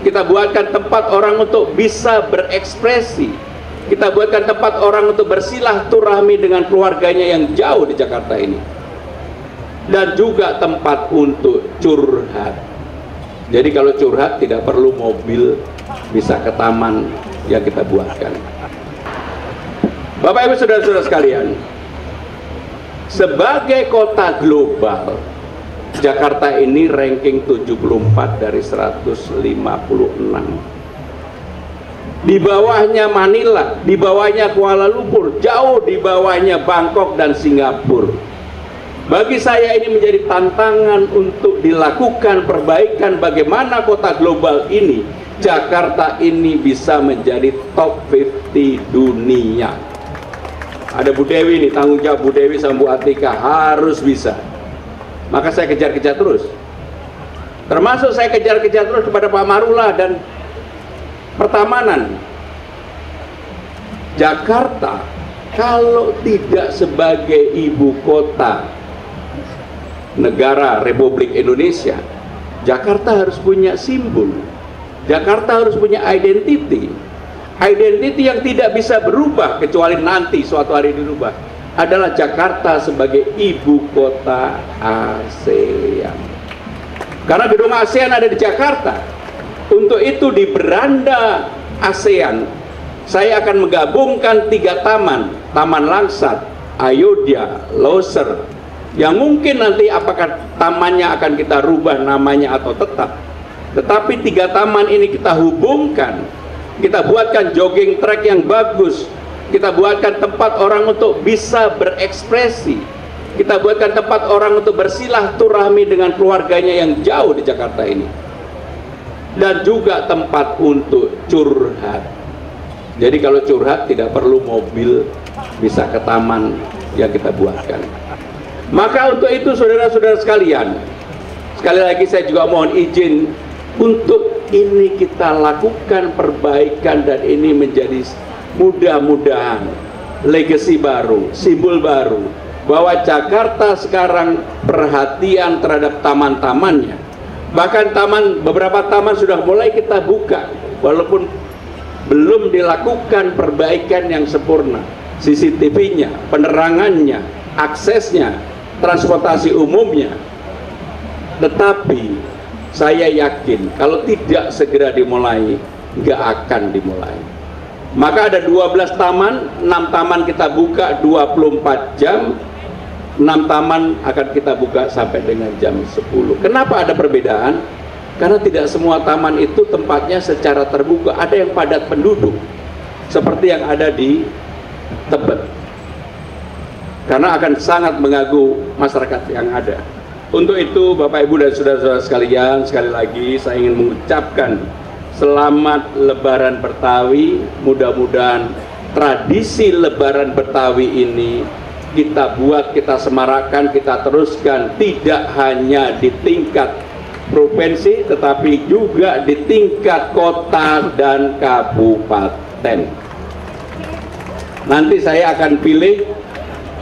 Kita buatkan tempat orang untuk bisa berekspresi. Kita buatkan tempat orang untuk bersilaturahmi dengan keluarganya yang jauh di Jakarta ini. Dan juga tempat untuk curhat. Jadi kalau curhat tidak perlu mobil, bisa ke taman yang kita buatkan. Bapak Ibu Saudara-saudara sekalian, sebagai kota global, Jakarta ini ranking 74 dari 156. Di bawahnya Manila, di bawahnya Kuala Lumpur, jauh di bawahnya Bangkok dan Singapura. Bagi saya ini menjadi tantangan untuk dilakukan perbaikan bagaimana kota global ini, Jakarta ini bisa menjadi top 50 dunia. Ada Bu Dewi nih, tanggung jawab Bu Dewi sama Bu Atika harus bisa. Maka saya kejar-kejar terus. Termasuk saya kejar-kejar terus kepada Pak Marula dan Pertamanan. Jakarta kalau tidak sebagai ibu kota negara Republik Indonesia, Jakarta harus punya simbol. Jakarta harus punya identity. Identity yang tidak bisa berubah kecuali nanti suatu hari dirubah adalah Jakarta sebagai ibu kota ASEAN. Karena gedung ASEAN ada di Jakarta. Untuk itu di beranda ASEAN saya akan menggabungkan 3 taman. Taman Langsat, Ayodhya, Losar, yang mungkin nanti apakah tamannya akan kita rubah namanya atau tetap. Tetapi 3 taman ini kita hubungkan. Kita buatkan jogging track yang bagus. Kita buatkan tempat orang untuk bisa berekspresi. Kita buatkan tempat orang untuk bersilaturahmi dengan keluarganya yang jauh di Jakarta ini. Dan juga tempat untuk curhat. Jadi kalau curhat tidak perlu mobil, bisa ke taman yang kita buatkan. Maka untuk itu saudara-saudara sekalian, sekali lagi saya juga mohon izin untuk ini kita lakukan perbaikan dan ini menjadi mudah-mudahan legacy baru, simbol baru bahwa Jakarta sekarang perhatian terhadap taman-tamannya. Bahkan beberapa taman sudah mulai kita buka walaupun belum dilakukan perbaikan yang sempurna. CCTV-nya, penerangannya, aksesnya, transportasi umumnya. Tetapi saya yakin kalau tidak segera dimulai, nggak akan dimulai. Maka ada 12 taman, 6 taman kita buka 24 jam, 6 taman akan kita buka sampai dengan jam 10. Kenapa ada perbedaan? Karena tidak semua taman itu tempatnya secara terbuka. Ada yang padat penduduk, seperti yang ada di Tebet. Karena akan sangat mengganggu masyarakat yang ada. Untuk itu Bapak Ibu dan saudara-saudara sekalian, sekali lagi saya ingin mengucapkan selamat Lebaran Betawi. Mudah-mudahan tradisi Lebaran Betawi ini kita buat, kita semarakkan, kita teruskan, tidak hanya di tingkat provinsi tetapi juga di tingkat kota dan kabupaten. Nanti saya akan pilih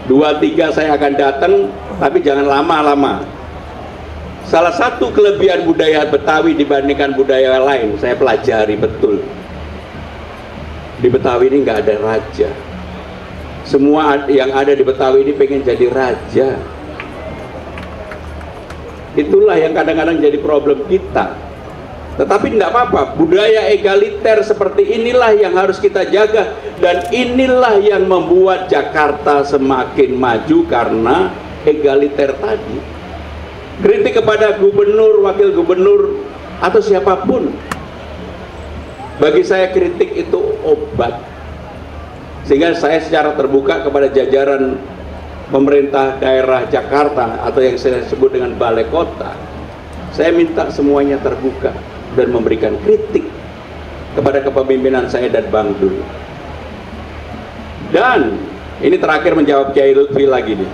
2-3 saya akan datang, tapi jangan lama-lama. Salah satu kelebihan budaya Betawi dibandingkan budaya lain saya pelajari betul. Di Betawi ini nggak ada raja. Semua yang ada di Betawi ini pengen jadi raja. Itulah yang kadang-kadang jadi problem kita. Tetapi tidak apa-apa, budaya egaliter seperti inilah yang harus kita jaga. Dan inilah yang membuat Jakarta semakin maju karena egaliter tadi. Kritik kepada gubernur, wakil gubernur, atau siapapun, bagi saya kritik itu obat. Sehingga saya secara terbuka kepada jajaran pemerintah daerah Jakarta atau yang saya sebut dengan balai kota, saya minta semuanya terbuka dan memberikan kritik kepada kepemimpinan saya dan Bang Dul. Dan ini terakhir menjawab Kiai Lutfi lagi nih.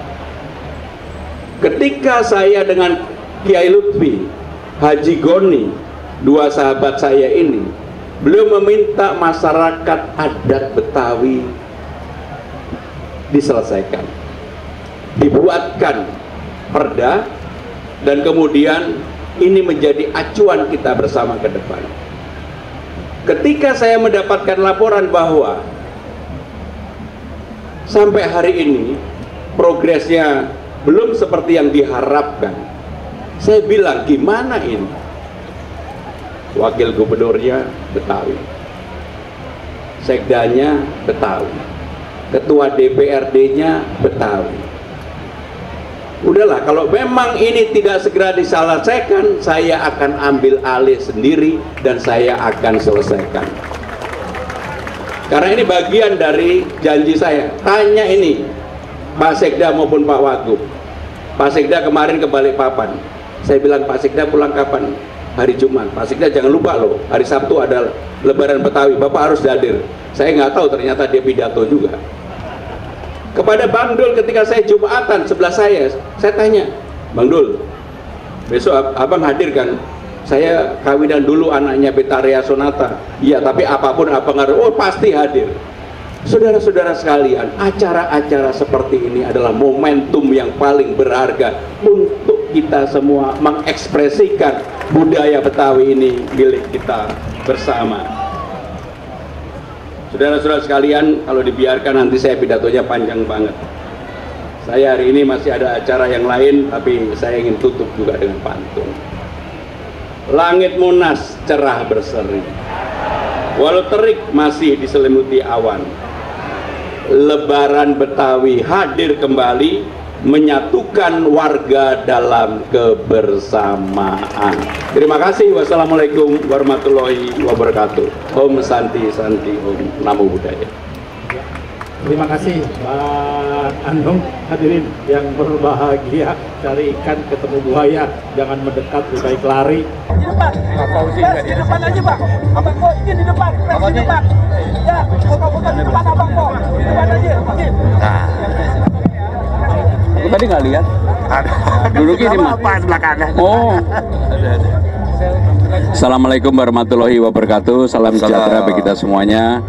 Ketika saya dengan Kiai Lutfi, Haji Goni, 2 sahabat saya ini, beliau meminta masyarakat adat Betawi diselesaikan, dibuatkan perda, dan kemudian ini menjadi acuan kita bersama ke depan. ketika saya mendapatkan laporan bahwa sampai hari ini progresnya belum seperti yang diharapkan, saya bilang gimana ini? Wakil gubernurnya Betawi, sekdanya Betawi, ketua DPRD-nya Betawi. Udahlah, kalau memang ini tidak segera diselesaikan, saya akan ambil alih sendiri dan saya akan selesaikan. Karena ini bagian dari janji saya. Tanya ini Pak Sekda maupun Pak Wagub. Pak Sekda kemarin ke Balikpapan, saya bilang, Pak Sekda pulang kapan? Hari Jumat. Pak Sekda jangan lupa loh, hari Sabtu ada Lebaran Betawi, Bapak harus hadir. Saya nggak tahu ternyata dia pidato juga. Kepada Bang Dul ketika saya Jumatan sebelah saya tanya, Bang Dul, besok abang hadir kan? Saya kawinan dulu anaknya Betaria Sonata. Iya, tapi apapun abang harus, oh pasti hadir. Saudara-saudara sekalian, acara-acara seperti ini adalah momentum yang paling berharga untuk kita semua mengekspresikan budaya Betawi ini milik kita bersama. Saudara-saudara sekalian, kalau dibiarkan nanti saya pidatonya panjang banget. Saya hari ini masih ada acara yang lain, tapi saya ingin tutup juga dengan pantun. Langit Monas cerah berseri, walau terik masih diselimuti awan. Lebaran Betawi hadir kembali, menyatukan warga dalam kebersamaan. Terima kasih. Wassalamualaikum warahmatullahi wabarakatuh. Om Santi Santi, Om Namo Buddhaya. Terima kasih Pak Anung. Hadirin yang berbahagia, cari ikan ketemu buaya, jangan mendekat, lebih baik lari. Di depan, di depan aja Pak. Abang kok izin di depan, di depan. Ya, foto-foto di depan abang kok. Di depan aja, izin. Nah, aku tadi nggak lihat. Dulu gini apa sebelah kanan. Oh. Assalamualaikum warahmatullahi wabarakatuh. Salam sejahtera bagi kita semuanya.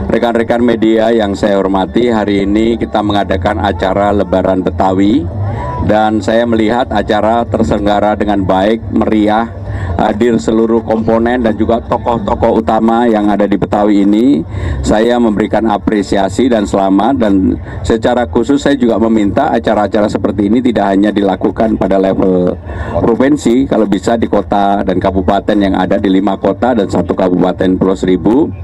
Rekan-rekan media yang saya hormati, hari ini kita mengadakan acara Lebaran Betawi dan saya melihat acara terselenggara dengan baik, meriah, hadir seluruh komponen dan juga tokoh-tokoh utama yang ada di Betawi ini. Saya memberikan apresiasi dan selamat, dan secara khusus saya juga meminta acara-acara seperti ini tidak hanya dilakukan pada level provinsi, kalau bisa di kota dan kabupaten yang ada di 5 kota dan 1 kabupaten Pulau Seribu.